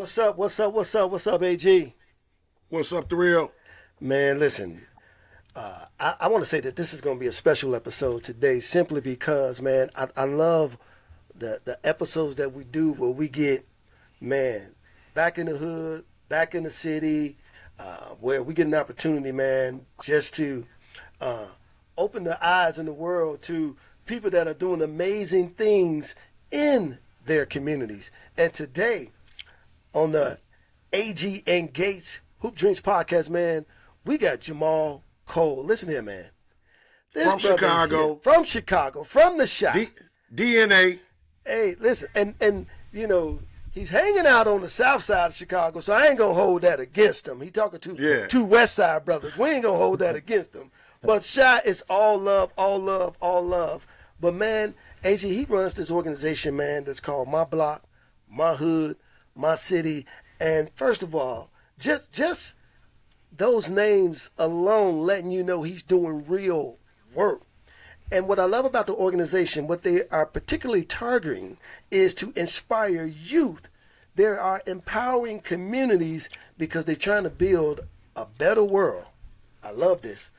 What's up? What's up? What's up? What's up, Agee? What's up, the real? Man, listen, I want to say that this is going to be a special episode today simply because, man, I love the episodes that we do where we get, man, back in the hood, back in the city, where we get an opportunity, man, just to open the eyes in the world to people that are doing amazing things in their communities. And today, on the Agee and Gates Hoop Dreams podcast, man, we got Jahmal Cole. Listen here, man. From Chicago. From Chicago, from the shop. DNA. Hey, listen, and you know, he's hanging out on the south side of Chicago, so I ain't gonna hold that against him. He talking to two West Side brothers. We ain't gonna hold that against him. But Shy is all love, all love, all love. But man, AG, he runs this organization, man, that's called My Block, My Hood, My City. And first of all, just those names alone letting you know he's doing real work. And what I love about the organization, what they are particularly targeting is to inspire youth. They are empowering communities because they're trying to build a better world. I love this.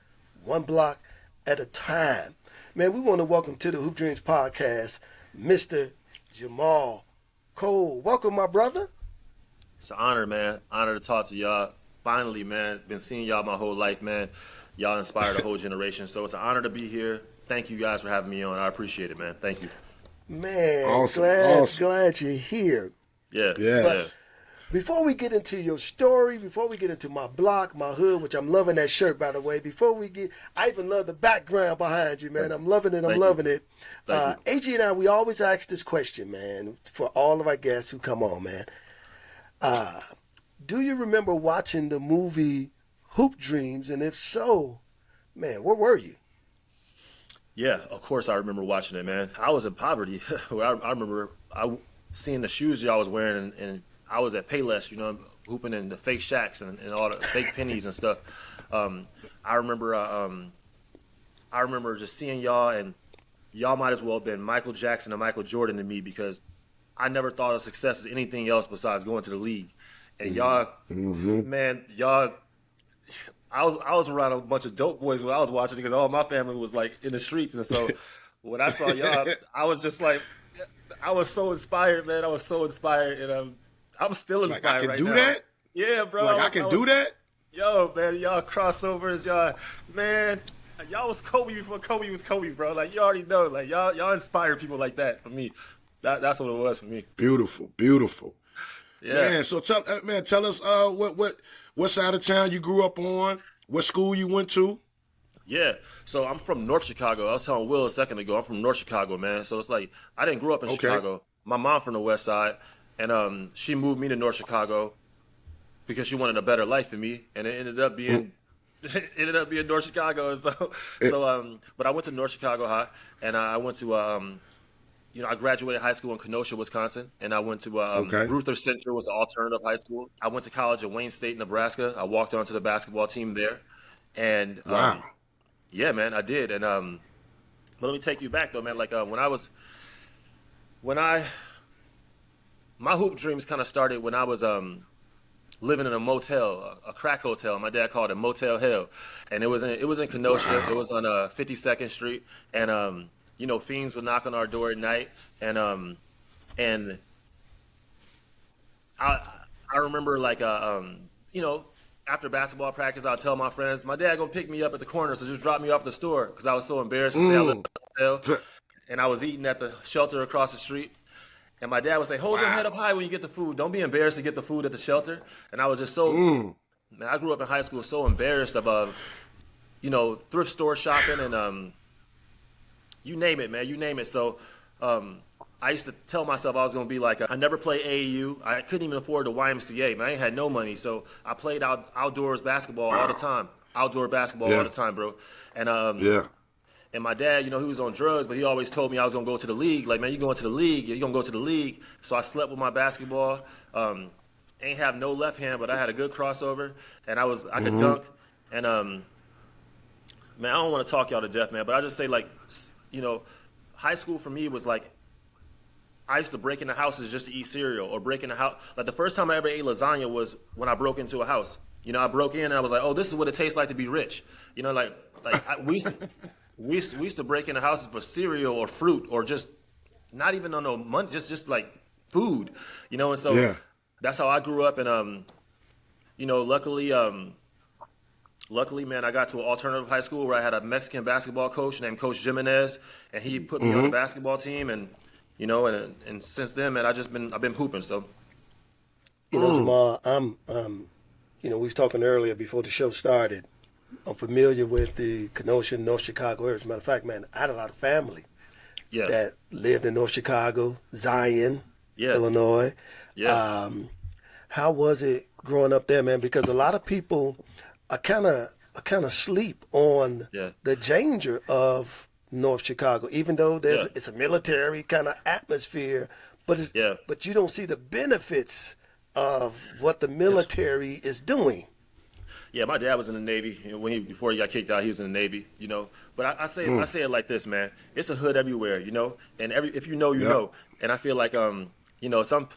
One block at a time. Man, we want to welcome to the Hoop Dreams podcast, Mr. Jahmal Cole. Welcome, my brother. It's an honor, man. Honor to talk to y'all. Finally, man. Been seeing y'all my whole life, man. Y'all inspired a whole generation. So it's an honor to be here. Thank you guys for having me on. I appreciate it, man. Thank you. Man, Awesome. glad you're here. Yeah. But before we get into your story, before we get into My Block, My Hood, which I'm loving that shirt, by the way, I even love the background behind you, man. I'm loving it. AG and I, we always ask this question, man, for all of our guests who come on, man. Do you remember watching the movie Hoop Dreams? And if so, man, where were you? Yeah, of course I remember watching it, man. I was in poverty. I remember seeing the shoes y'all was wearing, and I was at Payless, you know, hooping in the fake Shacks and all the fake pennies and stuff. I remember just seeing y'all, and y'all might as well have been Michael Jackson and Michael Jordan to me because I never thought of success as anything else besides going to the league. And y'all, man, y'all, I was around a bunch of dope boys when I was watching it because all my family was like in the streets. And so when I saw y'all, I was just like, I was so inspired, man. I was so inspired. And I'm still inspired right now. I can do that? Yeah, bro. I can do that? Yo, man, y'all crossovers, y'all, man. Y'all was Kobe before Kobe was Kobe, bro. Like, you already know. Like, y'all inspire people like that for me. That's what it was for me. Beautiful, beautiful. Yeah. Man, so tell us what side of town you grew up on, what school you went to. Yeah, so I'm from North Chicago. I was telling Will a second ago, I'm from North Chicago, man. So it's like, I didn't grow up in Chicago. My mom from the West Side, and she moved me to North Chicago because she wanted a better life for me, and it ended up being North Chicago. And but I went to North Chicago High, and I went to I graduated high school in Kenosha, Wisconsin, and I went to Ruther Central, was an alternative high school. I went to college at Wayne State, Nebraska. I walked onto the basketball team there, and wow. Yeah, man, I did. And but let me take you back though, man. Like my hoop dreams kind of started when I was living in a motel, a crack hotel. My dad called it Motel Hell, and it was in Kenosha. Wow. It was on 52nd Street, and you know, fiends would knock on our door at night, and I remember like you know, after basketball practice, I'll tell my friends, my dad gonna pick me up at the corner, so just drop me off at the store because I was so embarrassed to say I lived in a hotel, and I was eating at the shelter across the street. And my dad would say, hold your head up high when you get the food. Don't be embarrassed to get the food at the shelter. And I was just so, man, I grew up in high school so embarrassed of, you know, thrift store shopping and you name it, man, you name it. So I used to tell myself I was going to be like, I never played AAU. I couldn't even afford the YMCA, man. I ain't had no money. So I played outdoors basketball all the time. Outdoor basketball all the time, bro. And And my dad, you know, he was on drugs, but he always told me I was going to go to the league. Like, man, you going to the league, you're going to go to the league. So I slept with my basketball. Ain't have no left hand, but I had a good crossover, and I could dunk. And, man, I don't want to talk y'all to death, man, but I just say, like, you know, high school for me was like I used to break into houses just to eat cereal or break into house. Like the first time I ever ate lasagna was when I broke into a house. You know, I broke in and I was like, oh, this is what it tastes like to be rich. You know, we used to break into houses for cereal or fruit or just not even on no money, just like food, you know. And so that's how I grew up. And you know, luckily, man, I got to an alternative high school where I had a Mexican basketball coach named Coach Jimenez, and he put me on the basketball team. And you know, and since then, man, I've been hooping. So, you know, Jahmal, you know, we was talking earlier before the show started. I'm familiar with the Kenosha, North Chicago area. As a matter of fact, man, I had a lot of family that lived in North Chicago, Zion, Illinois. Yeah. How was it growing up there, man? Because a lot of people are kind of sleep on the danger of North Chicago, even though it's a military kind of atmosphere, but but you don't see the benefits of what the military is doing. Yeah, my dad was in the Navy. You know, before he got kicked out, he was in the Navy. You know, but I say it like this, man. It's a hood everywhere, you know, and if you know, you know. And I feel like you know, some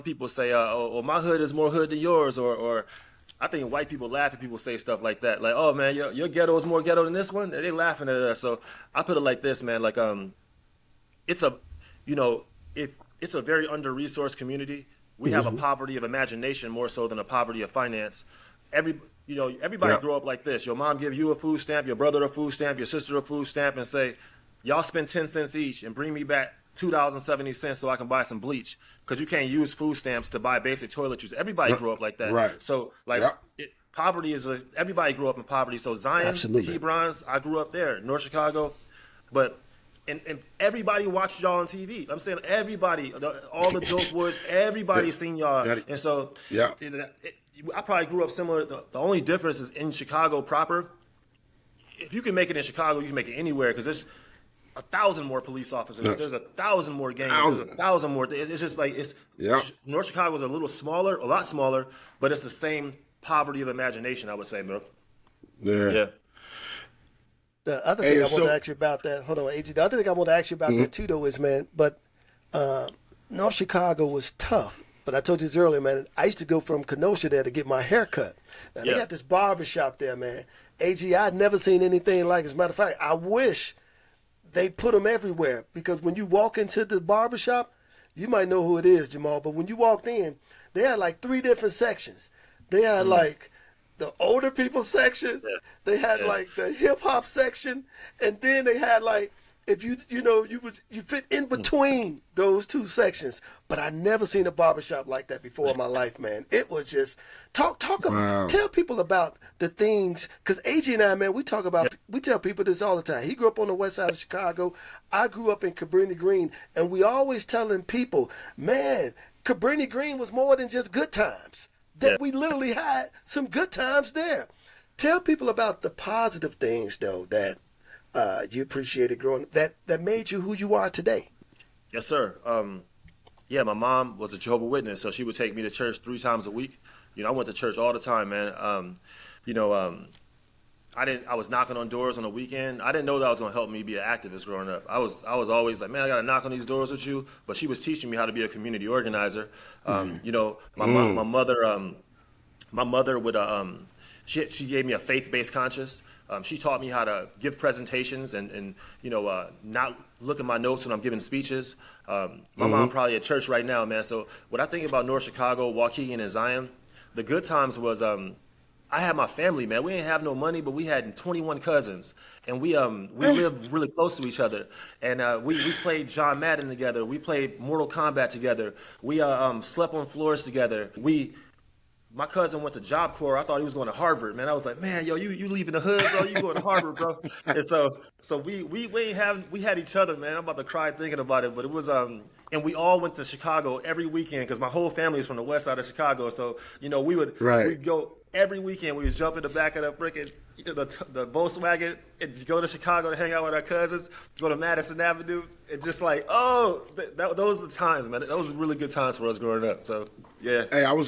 people say, oh, my hood is more hood than yours, or I think white people laugh at people say stuff like that, like, oh man, your ghetto is more ghetto than this one. They laughing at us. So I put it like this, man. Like it's a, you know, it's a very under-resourced community. We have a poverty of imagination more so than a poverty of finance. Everybody grew up like this. Your mom give you a food stamp, your brother a food stamp, your sister a food stamp, and say, y'all spend 10 cents each and bring me back $2.70 so I can buy some bleach, because you can't use food stamps to buy basic toiletries. Everybody grew up like that. Right. So poverty is everybody grew up in poverty. So Zion, the Hebrons, I grew up there, North Chicago, but and everybody watched y'all on TV. I'm saying everybody, all the dope boys, everybody seen y'all, and so I probably grew up similar. The only difference is in Chicago proper. If you can make it in Chicago, you can make it anywhere, because there's 1,000 more police officers. There's 1,000 more gangs. There's 1,000 more. It's just like North Chicago is a lot smaller, but it's the same poverty of imagination, I would say, bro. Yeah. The other thing I want to ask you about that, hold on, Agee. The other thing I want to ask you about that too, though, is, man, but North Chicago was tough. But I told you this earlier, man, I used to go from Kenosha there to get my hair cut. Now, they got this barber shop there, man. Agee, I'd never seen anything like it. As a matter of fact, I wish they put them everywhere, because when you walk into the barber shop, you might know who it is, Jahmal, but when you walked in, they had like 3 different sections. They had like the older people section, they had like the hip hop section, and then they had like, if you fit in between those 2 sections. But I never seen a barbershop like that before in my life, man. It was just tell people about the things, because Agee and I, man, we tell people this all the time. He grew up on the west side of Chicago. I grew up in Cabrini Green, and we always telling people, man, Cabrini Green was more than just good times. That we literally had some good times there. Tell people about the positive things, though, that you appreciated growing up, that made you who you are today. Yes, sir. My mom was a Jehovah's Witness, so she would take me to church 3 times a week. You know, I went to church all the time, man. I was knocking on doors on the weekend. I didn't know that was going to help me be an activist growing up. I was always like, man, I got to knock on these doors with you. But she was teaching me how to be a community organizer. You know, my mother would she gave me a faith-based conscience. She taught me how to give presentations and not look at my notes when I'm giving speeches. My mom probably at church right now, man. So what I think about North Chicago, Waukegan, and Zion, the good times was I had my family, man. We didn't have no money, but we had 21 cousins, and we lived really close to each other. And we played John Madden together. We played Mortal Kombat together. We slept on floors together. My cousin went to Job Corps. I thought he was going to Harvard, man. I was like, man, yo, you leaving the hood, bro? You going to Harvard, bro? And so we had each other, man. I'm about to cry thinking about it, but it was and we all went to Chicago every weekend, because my whole family is from the west side of Chicago. So we'd go every weekend. We would jump in the back of the the Volkswagen and go to Chicago to hang out with our cousins. Go to Madison Avenue and just like, those are the times, man. Those were really good times for us growing up. So yeah. Hey, I was